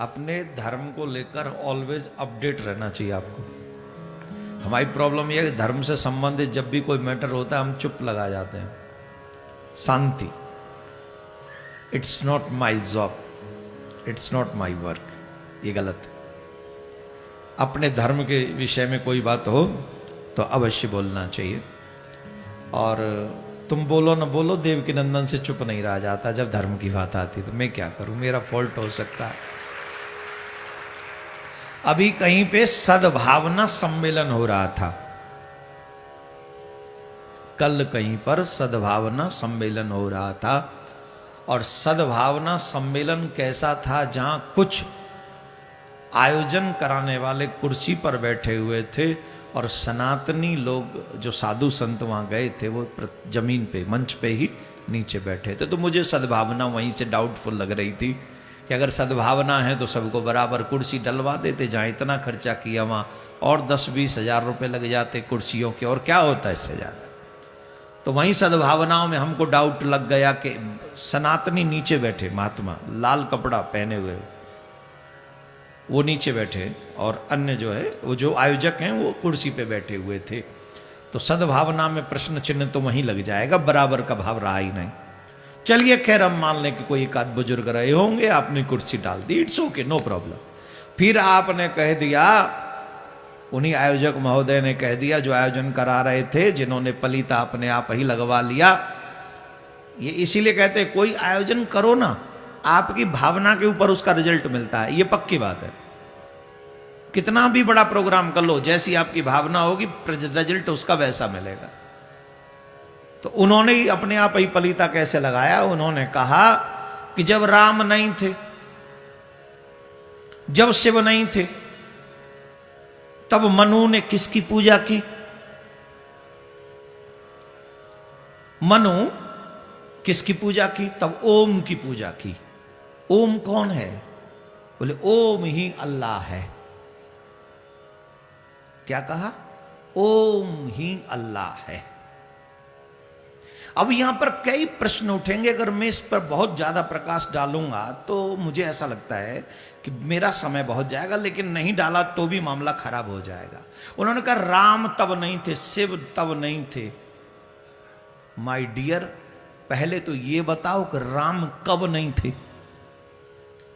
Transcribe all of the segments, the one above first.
अपने धर्म को लेकर ऑलवेज अपडेट रहना चाहिए आपको। हमारी प्रॉब्लम यह है कि धर्म से संबंधित जब भी कोई मैटर होता है हम चुप लगा जाते हैं। शांति, it's not my job, it's not my work, ये गलत है। अपने धर्म के विषय में कोई बात हो तो अवश्य बोलना चाहिए। और तुम बोलो न बोलो, देवकी नंदन से चुप नहीं रहा जाता जब धर्म की बात आती। तो मैं क्या करूं, मेरा फॉल्ट हो सकता है। अभी कहीं पे सद्भावना सम्मेलन हो रहा था, कल कहीं पर सद्भावना सम्मेलन हो रहा था। और सद्भावना सम्मेलन कैसा था, जहां कुछ आयोजन कराने वाले कुर्सी पर बैठे हुए थे और सनातनी लोग जो साधु संत वहां गए थे वो जमीन पे, मंच पे ही नीचे बैठे थे। तो मुझे सद्भावना वहीं से डाउटफुल लग रही थी कि अगर सद्भावना है तो सबको बराबर कुर्सी डलवा देते, जहाँ इतना खर्चा किया वहाँ और 10-20 हजार रुपये लग जाते कुर्सियों के, और क्या होता है इससे ज़्यादा। तो वहीं सद्भावनाओं में हमको डाउट लग गया कि सनातनी नीचे बैठे, महात्मा लाल कपड़ा पहने हुए वो नीचे बैठे और अन्य जो है वो जो आयोजक हैं वो कुर्सी पे बैठे हुए थे। तो सद्भावना में प्रश्न चिन्ह तो वहीं लग जाएगा, बराबर का भाव रहा ही नहीं। चलिए खैर हम मान लें कि कोई एक आध बुजुर्ग रहे होंगे, आपने कुर्सी डाल दी, इट्स ओके, नो प्रॉब्लम। फिर आपने कह दिया, उन्हीं आयोजक महोदय ने कह दिया जो आयोजन करा रहे थे, जिन्होंने पलीता अपने आप ही लगवा लिया। ये इसीलिए कहते हैं कोई आयोजन करो ना, आपकी भावना के ऊपर उसका रिजल्ट मिलता है, ये पक्की बात है। कितना भी बड़ा प्रोग्राम कर लो, जैसी आपकी भावना होगी रिजल्ट उसका वैसा मिलेगा। तो उन्होंने ही अपने आप ही पलीता कैसे लगाया, उन्होंने कहा कि जब राम नहीं थे, जब शिव नहीं थे, तब मनु ने किसकी पूजा की? मनु किसकी पूजा की? तब ओम की पूजा की। ओम कौन है? बोले ओम ही अल्लाह है। क्या कहा? ओम ही अल्लाह है। अब यहां पर कई प्रश्न उठेंगे, अगर मैं इस पर बहुत ज्यादा प्रकाश डालूंगा तो मुझे ऐसा लगता है कि मेरा समय बहुत जाएगा, लेकिन नहीं डाला तो भी मामला खराब हो जाएगा। उन्होंने कहा राम तब नहीं थे, शिव तब नहीं थे। माय डियर, पहले तो ये बताओ कि राम कब नहीं थे,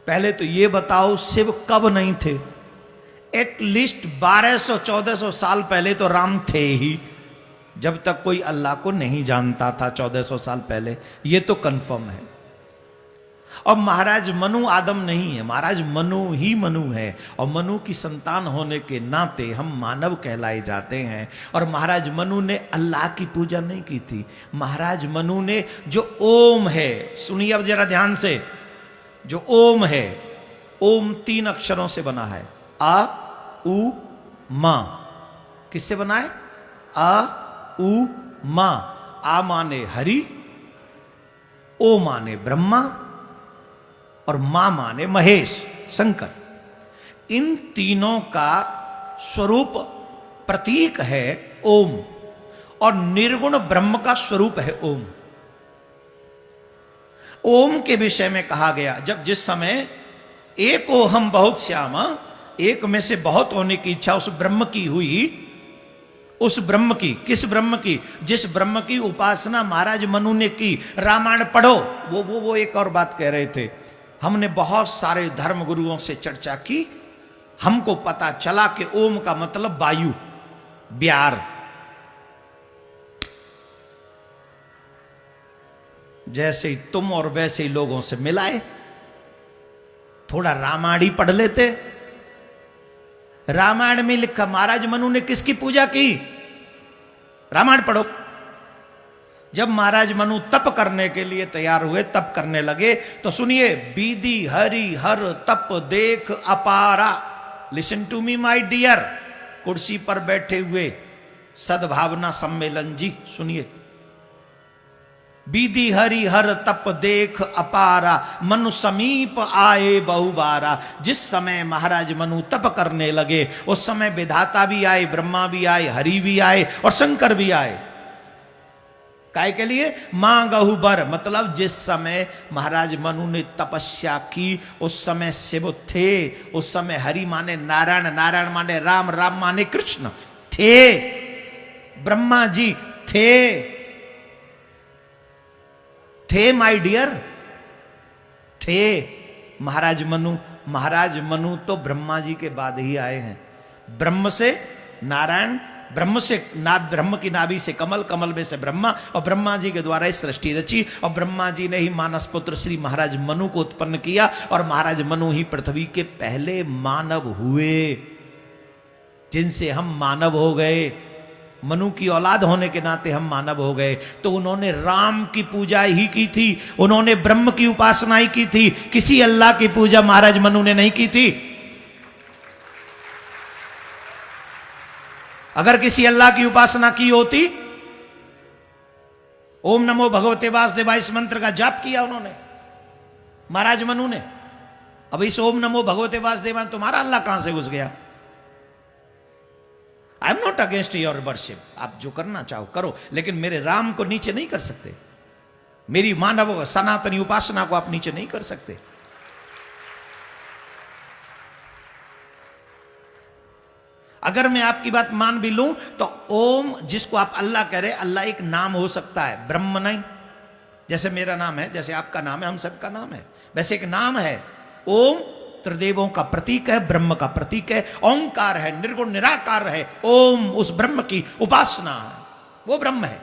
पहले तो ये बताओ शिव कब नहीं थे। एटलीस्ट 1200-1400 साल पहले तो राम थे ही, जब तक कोई अल्लाह को नहीं जानता था 1400 साल पहले, ये तो कंफर्म है। और महाराज मनु आदम नहीं है, महाराज मनु ही मनु है। और मनु की संतान होने के नाते हम मानव कहलाए जाते हैं। और महाराज मनु ने अल्लाह की पूजा नहीं की थी, महाराज मनु ने जो ओम है, सुनिए अब जरा ध्यान से, जो ओम है, ओम 3 अक्षरों से बना है, आ उ मा। किससे बना है? आ उ मा। आ माने हरि, ओ माने ब्रह्मा और मां माने महेश, शंकर। इन तीनों का स्वरूप प्रतीक है ओम, और निर्गुण ब्रह्म का स्वरूप है ओम। ओम के विषय में कहा गया, जब जिस समय एक ओहम बहुत श्यामा, एक में से बहुत होने की इच्छा उस ब्रह्म की हुई, उस ब्रह्म की, किस ब्रह्म की? जिस ब्रह्म की उपासना महाराज मनु ने की। रामायण पढ़ो, वो एक और बात कह रहे थे, हमने बहुत सारे धर्म गुरुओं से चर्चा की, हमको पता चला कि ओम का मतलब वायु, ब्यार। जैसे ही तुम और वैसे ही लोगों से मिलाए, थोड़ा रामायण ही पढ़ लेते। रामायण में लिखा महाराज मनु ने किसकी पूजा की, रामायण पढ़ो। जब महाराज मनु तप करने के लिए तैयार हुए, तप करने लगे, तो सुनिए, बीदी हरि हर तप देख अपारा। Listen to me my dear, कुर्सी पर बैठे हुए सद्भावना सम्मेलन जी, सुनिए। बीदी हरि हर तप देख अपारा, मनु समीप आए बहुबारा। जिस समय महाराज मनु तप करने लगे, उस समय विधाता भी आए, ब्रह्मा भी आए, हरि भी आए और शंकर भी आए। काय के लिए? मांगहु बर, मतलब जिस समय महाराज मनु ने तपस्या की उस समय शिव थे, उस समय हरि माने नारायण, नारायण माने राम, राम माने कृष्ण थे, ब्रह्मा जी थे माय डियर, थे। महाराज मनु तो ब्रह्मा जी के बाद ही आए हैं। ब्रह्म से नारायण, ब्रह्म की नाभि से कमल, कमल में से ब्रह्मा, और ब्रह्मा जी के द्वारा इस सृष्टि रची, और ब्रह्मा जी ने ही मानस पुत्र श्री महाराज मनु को उत्पन्न किया, और महाराज मनु ही पृथ्वी के पहले मानव हुए, जिनसे हम मानव हो गए। मनु की औलाद होने के नाते हम मानव हो गए। तो उन्होंने राम की पूजा ही की थी, उन्होंने ब्रह्म की उपासना ही की थी, किसी अल्लाह की पूजा महाराज मनु ने नहीं की थी। अगर किसी अल्लाह की उपासना की होती, ओम नमो भगवते वासुदेवाय इस मंत्र का जाप किया उन्होंने, महाराज मनु ने। अब इस ओम नमो भगवते वासुदेवाय तुम्हारा अल्लाह कहां से घुस गया? I am not against your worship, आप जो करना चाहो करो, लेकिन मेरे राम को नीचे नहीं कर सकते, मेरी मानव सनातनी उपासना को आप नीचे नहीं कर सकते। अगर मैं आपकी बात मान भी लूं तो ओम जिसको आप अल्लाह कह रहे, अल्लाह एक नाम हो सकता है, ब्रह्म नहीं। जैसे मेरा नाम है, जैसे आपका नाम है, हम सबका नाम है, वैसे एक नाम है। ओम त्रिदेवों का प्रतीक है, ब्रह्म का प्रतीक है, ओंकार है, निर्गुण निराकार है। ओम उस ब्रह्म की उपासना है, वो ब्रह्म है।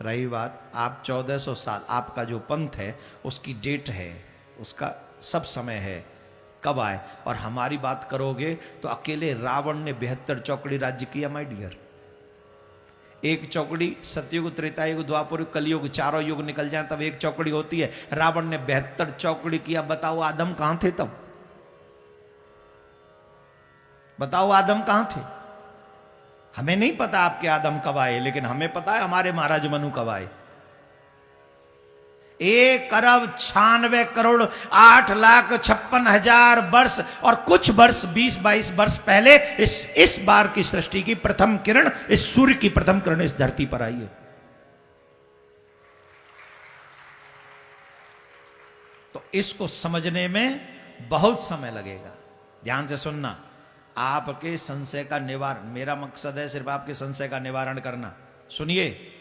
रही बात आप 1400 साल आपका जो पंथ है उसकी डेट है, उसका सब समय है कब आए। और हमारी बात करोगे तो अकेले रावण ने 72 चौकड़ी राज्य किया माय डियर। एक चौकड़ी सतयुग, त्रेता युग, द्वापर युग, कलयुग, चारों युग निकल जाए तब एक चौकड़ी होती है। रावण ने 72 चौकड़ी किया। बताओ आदम कहां थे तब? बताओ आदम कहां थे? हमें नहीं पता आपके आदम कब आए, लेकिन हमें पता है हमारे महाराज मनु कब आए। 1,96,8,56,000 वर्ष और कुछ वर्ष 20-22 वर्ष पहले इस बार की सृष्टि की प्रथम किरण, इस सूर्य की प्रथम किरण इस धरती पर आई है। तो इसको समझने में बहुत समय लगेगा। ध्यान से सुनना, आपके संशय का निवारण, मेरा मकसद है सिर्फ आपके संशय का निवारण करना। सुनिए,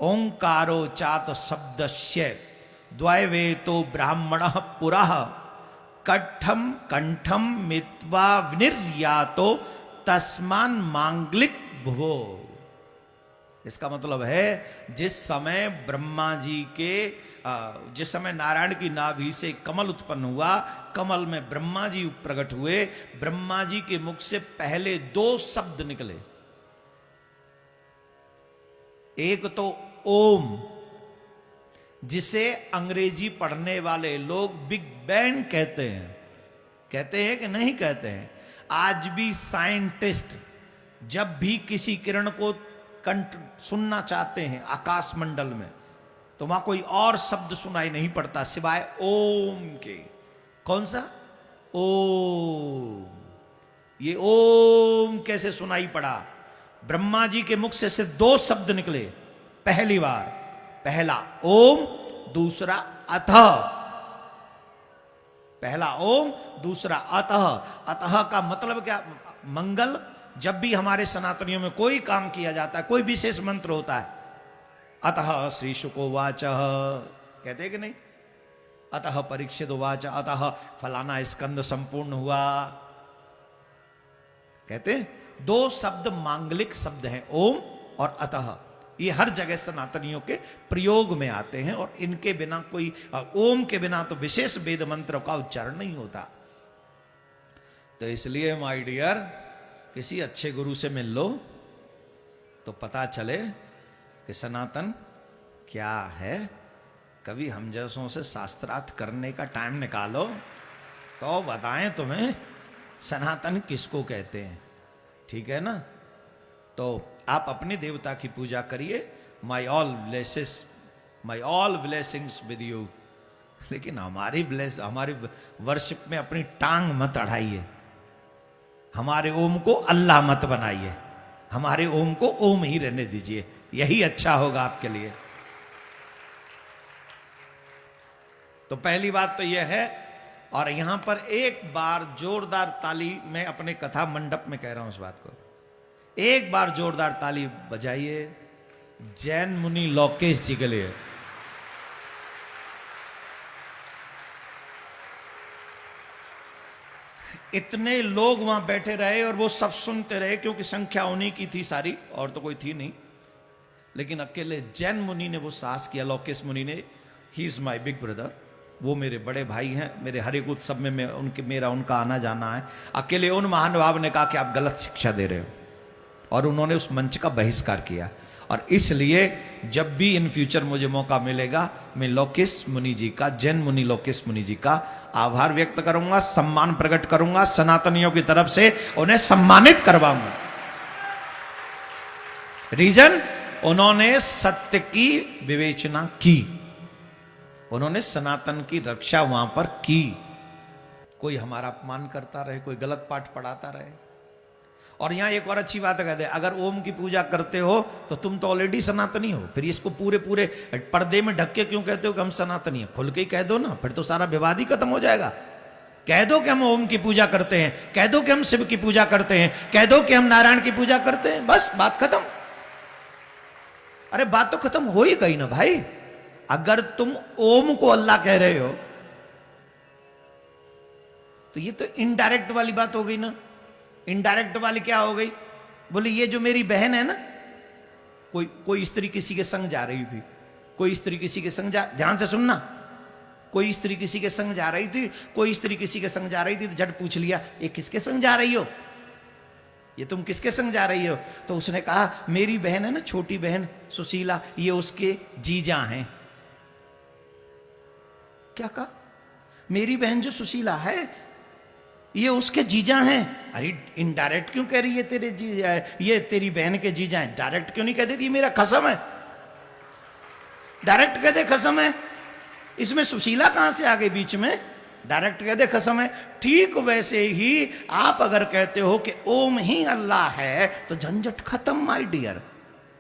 ओंकारो चात शब्दस्य द्वैवेतो ब्राह्मण पुरः कट्ठम कंठम मित्वा विनिर्यातो तस्मान मांगलिक भुवो। इसका मतलब है जिस समय ब्रह्मा जी के जिस समय नारायण की नाभि से कमल उत्पन्न हुआ, कमल में ब्रह्मा जी प्रकट हुए, ब्रह्मा जी के मुख से पहले 2 शब्द निकले। एक तो ओम, जिसे अंग्रेजी पढ़ने वाले लोग बिग बैंग कहते हैं। कहते हैं कि नहीं कहते हैं? आज भी साइंटिस्ट जब भी किसी किरण को सुनना चाहते हैं आकाश मंडल में, तो वहां कोई और शब्द सुनाई नहीं पड़ता सिवाय ओम के। कौन सा? ओम। ये ओम कैसे सुनाई पड़ा? ब्रह्मा जी के मुख से सिर्फ 2 शब्द निकले पहली बार। पहला ओम, दूसरा अतः। पहला ओम, दूसरा अतः। अतः का मतलब क्या? मंगल। जब भी हमारे सनातनियों में कोई काम किया जाता है, कोई विशेष मंत्र होता है, अतः श्री शुकोवाच कहते हैं कि नहीं? अतः परीक्षित उवाच, अतः फलाना स्कंद संपूर्ण हुआ, कहते हैं। 2 शब्द मांगलिक शब्द हैं, ओम और अतः। ये हर जगह सनातनियों के प्रयोग में आते हैं, और इनके बिना कोई, ओम के बिना तो विशेष वेद मंत्र का उच्चारण नहीं होता। तो इसलिए माय डियर, किसी अच्छे गुरु से मिल लो तो पता चले कि सनातन क्या है। कभी हम जैसों से शास्त्रार्थ करने का टाइम निकालो तो बताएं तुम्हें सनातन किसको कहते हैं। ठीक है ना? तो आप अपने देवता की पूजा करिए। My all blessings with you. लेकिन हमारी वर्शिप में अपनी टांग मत अड़ाइए, हमारे ओम को अल्लाह मत बनाइए। हमारे ओम को ओम ही रहने दीजिए, यही अच्छा होगा आपके लिए। तो पहली बात तो यह है, और यहां पर एक बार जोरदार ताली, मैं अपने कथा मंडप में कह रहा हूं इस बात को, एक बार जोरदार ताली बजाइए जैन मुनि लोकेश जी के लिए। इतने लोग वहां बैठे रहे और वो सब सुनते रहे, क्योंकि संख्या उन्हीं की थी सारी, और तो कोई थी नहीं। लेकिन अकेले जैन मुनि ने वो साहस किया, लोकेश मुनि ने, he is my big brother, वो मेरे बड़े भाई हैं, मेरे हर एक उत्सव में मेरा उनका आना जाना है। अकेले उन महानुभाव ने कहा कि आप गलत शिक्षा दे रहे हो, और उन्होंने उस मंच का बहिष्कार किया। और इसलिए जब भी इन फ्यूचर मुझे मौका मिलेगा, मैं लोकेश मुनि जी का, जैन मुनि लोकेश मुनि जी का आभार व्यक्त करूंगा, सम्मान प्रकट करूंगा, सनातनियों की तरफ से उन्हें सम्मानित करवाऊंगा। रीजन, उन्होंने सत्य की विवेचना की, उन्होंने सनातन की रक्षा वहां पर की। कोई हमारा अपमान करता रहे, कोई गलत पाठ पढ़ाता रहे। और यहां एक और अच्छी बात कहते हैं, अगर ओम की पूजा करते हो तो तुम तो ऑलरेडी सनातनी हो, फिर इसको पूरे पूरे पर्दे में ढक के क्यों कहते हो कि हम सनातनी हैं? खुल के ही कह दो ना, फिर तो सारा विवाद ही खत्म हो जाएगा। कह दो कि हम ओम की पूजा करते हैं, कह दो कि हम शिव की पूजा करते हैं, कह दो कि हम नारायण की पूजा करते हैं, बस बात खत्म। अरे बात तो खत्म हो ही गई ना भाई। अगर तुम ओम को अल्लाह कह रहे हो तो ये तो इनडायरेक्ट वाली बात हो गई ना। इनडायरेक्ट वाली क्या हो गई? बोले ये जो मेरी बहन है ना, कोई स्त्री किसी के संग जा रही थी, कोई स्त्री किसी के संग ध्यान से सुनना, कोई स्त्री किसी के संग जा रही थी, कोई स्त्री किसी के संग जा रही थी, तो झट पूछ लिया ये किसके संग जा रही हो, ये तुम किसके संग जा रही हो? तो उसने कहा मेरी बहन है ना, छोटी बहन सुशीला, ये उसके जीजा हैं। क्या कहा? मेरी बहन जो सुशीला है ये उसके जीजा हैं। अरे इनडायरेक्ट क्यों कह रही है तेरे जीजा है, ये तेरी बहन के जीजा हैं? डायरेक्ट क्यों नहीं कह देती मेरा कसम है? डायरेक्ट कह दे कसम है। इसमें सुशीला कहां से आ गई बीच में? डायरेक्ट कह दे कसम है। ठीक वैसे ही आप अगर कहते हो कि ओम ही अल्लाह है तो झंझट खत्म माय डियर।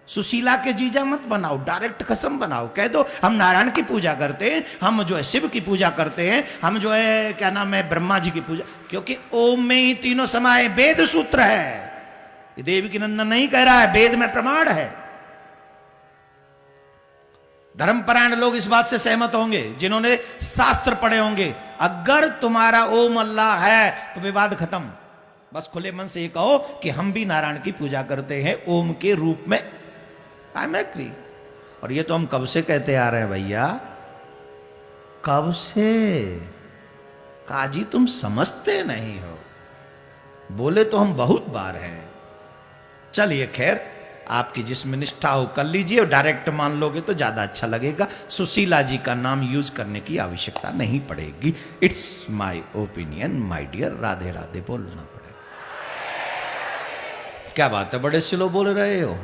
सुशीला के जीजा मत बनाओ, डायरेक्ट कसम बनाओ, कह दो हम नारायण की पूजा करते हैं, हम जो है शिव की पूजा करते हैं, हम जो है क्या नाम है ब्रह्मा जी की पूजा, क्योंकि ओम में ही तीनों समाये, वेद सूत्र है। ये देवकी नंदन नहीं कह रहा है, वेद में प्रमाण है। धर्मपरायण लोग इस बात से सहमत होंगे, जिन्होंने शास्त्र पढ़े होंगे। अगर तुम्हारा ओम अल्लाह है तो विवाद खत्म। बस खुले मन से ये कहो कि हम भी नारायण की पूजा करते हैं ओम के रूप में। I am agree. और ये तो हम कब से कहते आ रहे हैं भैया, कब से। काजी तुम समझते नहीं हो, बोले तो हम बहुत बार हैं। चलिए खैर, आपकी जिसमें निष्ठा हो कर लीजिए, और डायरेक्ट मान लोगे तो ज्यादा अच्छा लगेगा। सुशीला जी का नाम यूज करने की आवश्यकता नहीं पड़ेगी। It's my opinion my dear. Radhe Radhe बोलना पड़ेगा। क्या बात है, बड़े स्लो बोल रहे हो।